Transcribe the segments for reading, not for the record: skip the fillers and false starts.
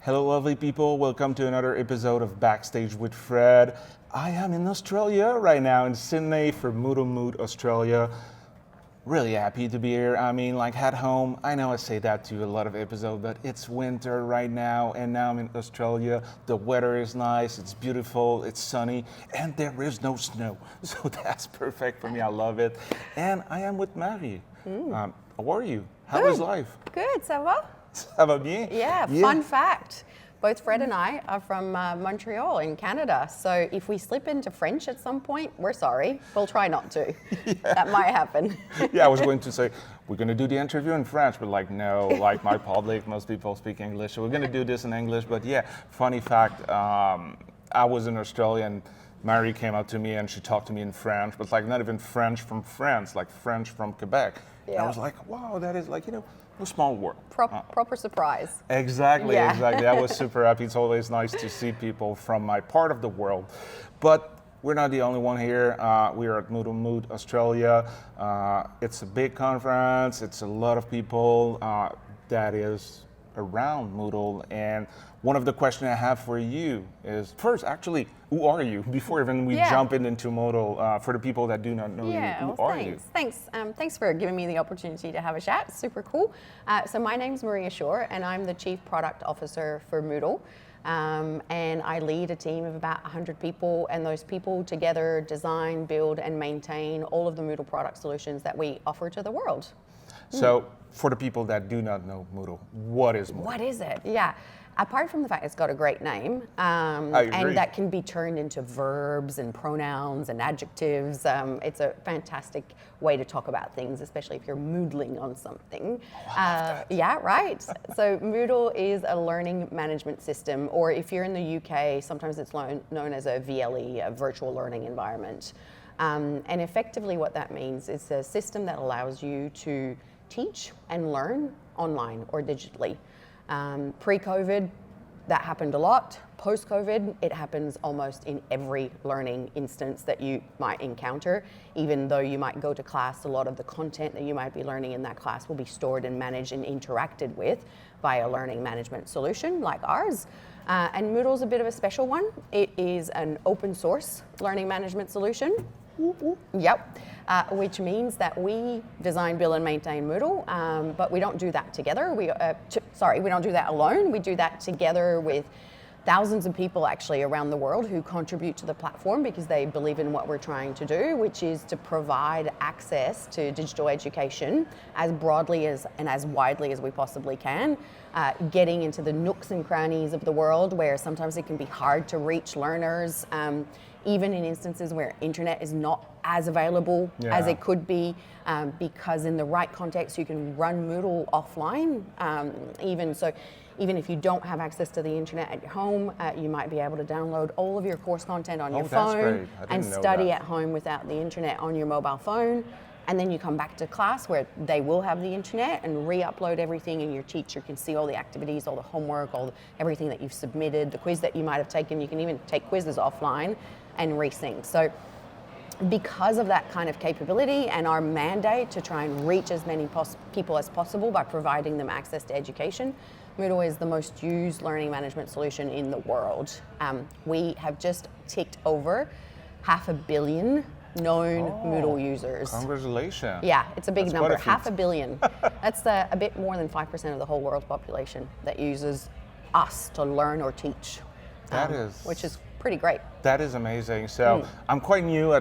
Hello, lovely people. Welcome to another episode of Backstage with Fred. I am in Australia right now, in Sydney for MoodleMoot Australia. Really happy to be here. I mean, like at home. I know I say that to a lot of episodes, but it's winter right now, and now I'm in Australia. The weather is nice, it's beautiful, it's sunny, and there is no snow. So that's perfect for me. I love it. And I am with Marie. How are you? How is life? Good, ça va? Ça va bien? Yeah, fun fact. Both Fred and I are from Montreal in Canada. So if we slip into French at some point, we're sorry. We'll try not to. Yeah. That might happen. Yeah, I was going to say, we're going to do the interview in French, but like, no, like my public, most people speak English. So we're going to do this in English. But yeah, funny fact, I was in Australia and Marie came up to me and she talked to me in French, but like not even French from France, like French from Quebec. Yeah. And I was like, wow, that is like, a small world. Proper surprise. Exactly, yeah. Exactly. I was super happy. It's always nice to see people from my part of the world. But we're not the only one here. We are at MoodleMoot Australia. It's a big conference. It's a lot of people that is around Moodle. And one of the questions I have for you is, first, actually, who are you? Before even we jump into Moodle, for the people that do not know you, who are you? Thanks for giving me the opportunity to have a chat. Super cool. So my name's Marie Achour, and I'm the Chief Product Officer for Moodle. And I lead a team of about 100 people, and those people together design, build, and maintain all of the Moodle product solutions that we offer to the world. So for the people that do not know Moodle, what is Moodle? What is it? Yeah. Apart from the fact it's got a great name, and that can be turned into verbs and pronouns and adjectives, it's a fantastic way to talk about things, especially if you're moodling on something. Yeah, right. So Moodle is a learning management system, or if you're in the UK, sometimes it's known as a VLE, a virtual learning environment. And effectively what that means is a system that allows you to teach and learn online or digitally. Pre-COVID, that happened a lot. Post-COVID, it happens almost in every learning instance that you might encounter. Even though you might go to class, a lot of the content that you might be learning in that class will be stored and managed and interacted with by a learning management solution like ours. And Moodle's a bit of a special one. It is an open source learning management solution. Yep, which means that we design, build, and maintain Moodle, but we don't do that together. We don't do that alone. We do that together with thousands of people actually around the world who contribute to the platform because they believe in what we're trying to do, which is to provide access to digital education as broadly and as widely as we possibly can, getting into the nooks and crannies of the world where sometimes it can be hard to reach learners, even in instances where internet is not as available as it could be, because in the right context you can run Moodle offline. Even if you don't have access to the internet at your home, you might be able to download all of your course content on your phone and study at home without the internet on your mobile phone. And then you come back to class where they will have the internet and re-upload everything, and your teacher can see all the activities, all the homework, everything that you've submitted, the quiz that you might have taken. You can even take quizzes offline and resync. So because of that kind of capability and our mandate to try and reach as many people as possible by providing them access to education, Moodle is the most used learning management solution in the world. We have just ticked over 500 million known Moodle users. Congratulations. Yeah, it's a big number, 500 million. That's a bit more than 5% of the whole world population that uses us to learn or teach. Which is pretty great. That is amazing. So I'm quite new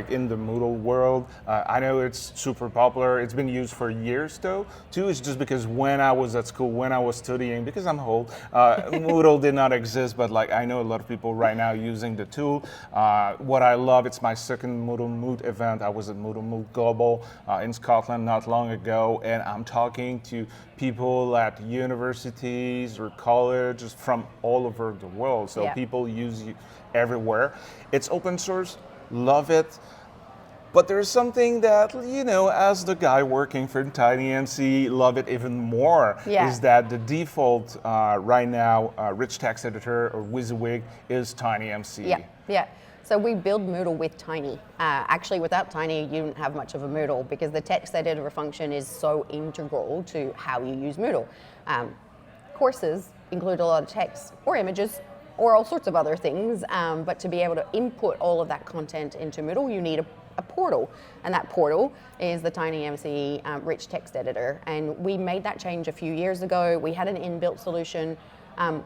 in the Moodle world. I know it's super popular. It's been used for years though. Too, it's just because when I was at school, when I was studying, because I'm old, Moodle did not exist, but I know a lot of people right now using the tool. What I love, it's my second MoodleMoot event. I was at MoodleMoot Global in Scotland not long ago, and I'm talking to people at universities or colleges from all over the world. So people use it everywhere. It's open source. Love it, but there's something that, as the guy working for TinyMCE, love it even more, is that the default right now, rich text editor or WYSIWYG is TinyMCE. Yeah. So we build Moodle with Tiny. Actually, without Tiny, you don't have much of a Moodle because the text editor function is so integral to how you use Moodle. Courses include a lot of text or images or all sorts of other things. But to be able to input all of that content into Moodle, you need a portal, and that portal is the TinyMCE rich text editor. And we made that change a few years ago. We had an inbuilt solution,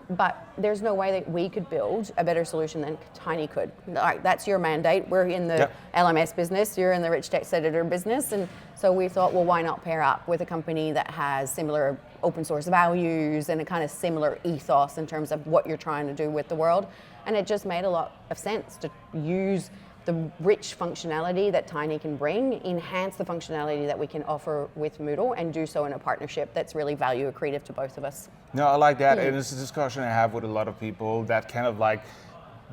but there's no way that we could build a better solution than Tiny could. Like, that's your mandate. We're in the LMS business, you're in the rich text editor business, and so we thought, well, why not pair up with a company that has similar open source values and a kind of similar ethos in terms of what you're trying to do with the world. And it just made a lot of sense to use the rich functionality that Tiny can bring, enhance the functionality that we can offer with Moodle, and do so in a partnership that's really value accretive to both of us. No, I like that. And it's a discussion I have with a lot of people that kind of like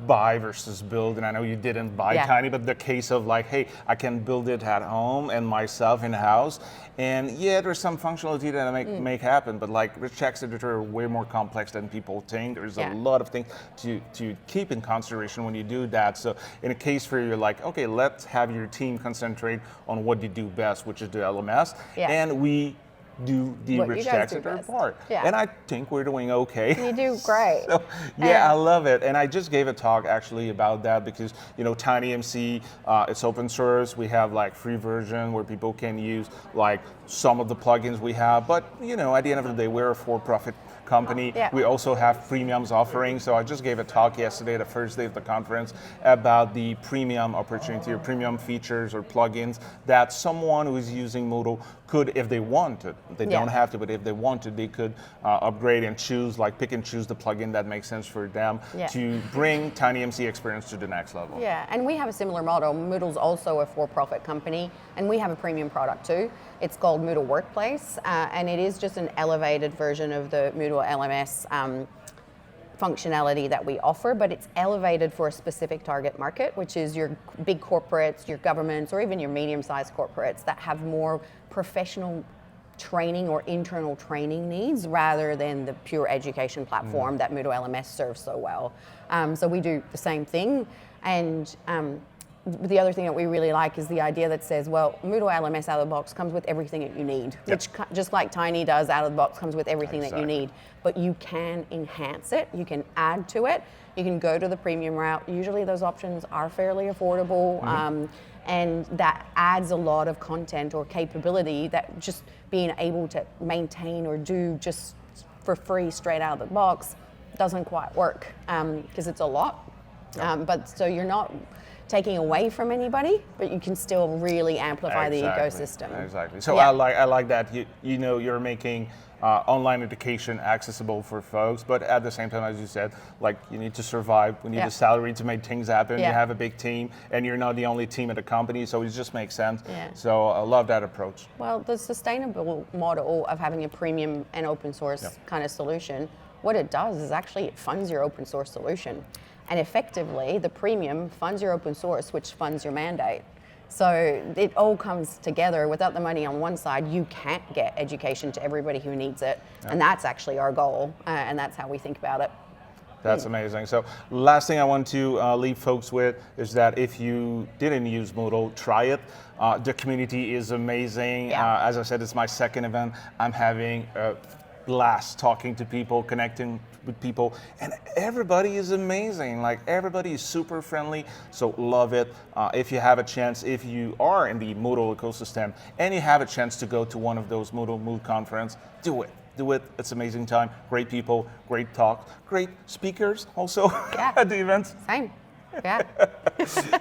buy versus build. And I know you didn't buy Tiny, but the case of like, hey, I can build it at home and myself in house. And yeah, there's some functionality that I make happen, but like rich text editor are way more complex than people think. There's a lot of things to keep in consideration when you do that. So in a case where you're like, okay, let's have your team concentrate on what you do best, which is the LMS, and we do the rich text editor part. And I think we're doing okay. You do great. So, I love it. And I just gave a talk actually about that because, you know, TinyMCE, it's open source. We have like free version where people can use like some of the plugins we have. But, you know, at the end of the day, we're a for-profit company. We also have premiums offering. So I just gave a talk yesterday, the first day of the conference, about the premium opportunity or premium features or plugins that someone who is using Moodle could, if they wanted. They don't have to, but if they wanted, they could upgrade and choose, like pick and choose the plugin that makes sense for them to bring TinyMCE experience to the next level. Yeah, and we have a similar model. Moodle's also a for-profit company, and we have a premium product too. It's called Moodle Workplace, and it is just an elevated version of the Moodle LMS functionality that we offer, but it's elevated for a specific target market, which is your big corporates, your governments, or even your medium-sized corporates that have more professional training or internal training needs rather than the pure education platform that Moodle LMS serves so well. So we do the same thing, and the other thing that we really like is the idea that says, well, Moodle LMS out of the box comes with everything that you need, which just like Tiny does out of the box comes with everything that you need, but you can enhance it, you can add to it, you can go to the premium route. Usually those options are fairly affordable, and that adds a lot of content or capability that just being able to maintain or do just for free straight out of the box doesn't quite work because it's a lot. But so you're not taking away from anybody, but you can still really amplify the ecosystem. Exactly. So I like that you know you're making online education accessible for folks, but at the same time, as you said, like you need to survive. We need a salary to make things happen. You have a big team, and you're not the only team at the company, so it just makes sense. So I love that approach. Well, the sustainable model of having a premium and open source kind of solution, what it does is actually it funds your open source solution. And effectively, the premium funds your open source, which funds your mandate. So it all comes together. Without the money on one side, you can't get education to everybody who needs it. And that's actually our goal, and that's how we think about it. That's amazing. So last thing I want to leave folks with is that if you didn't use Moodle, try it. The community is amazing. As I said, it's my second event. I'm having a blast talking to people, connecting with people, and everybody is amazing. Like everybody is super friendly, so love it. If you have a chance, if you are in the Moodle ecosystem and you have a chance to go to one of those MoodleMoot conference, do it. Do it. It's amazing time. Great people, great talk, great speakers also at the events. Same. Yeah.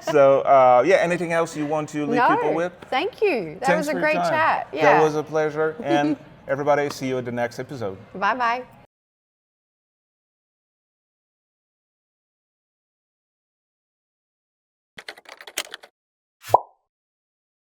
So, anything else you want to leave people with? Thank you. That was a great chat. That was a pleasure. And everybody, see you at the next episode. Bye-bye.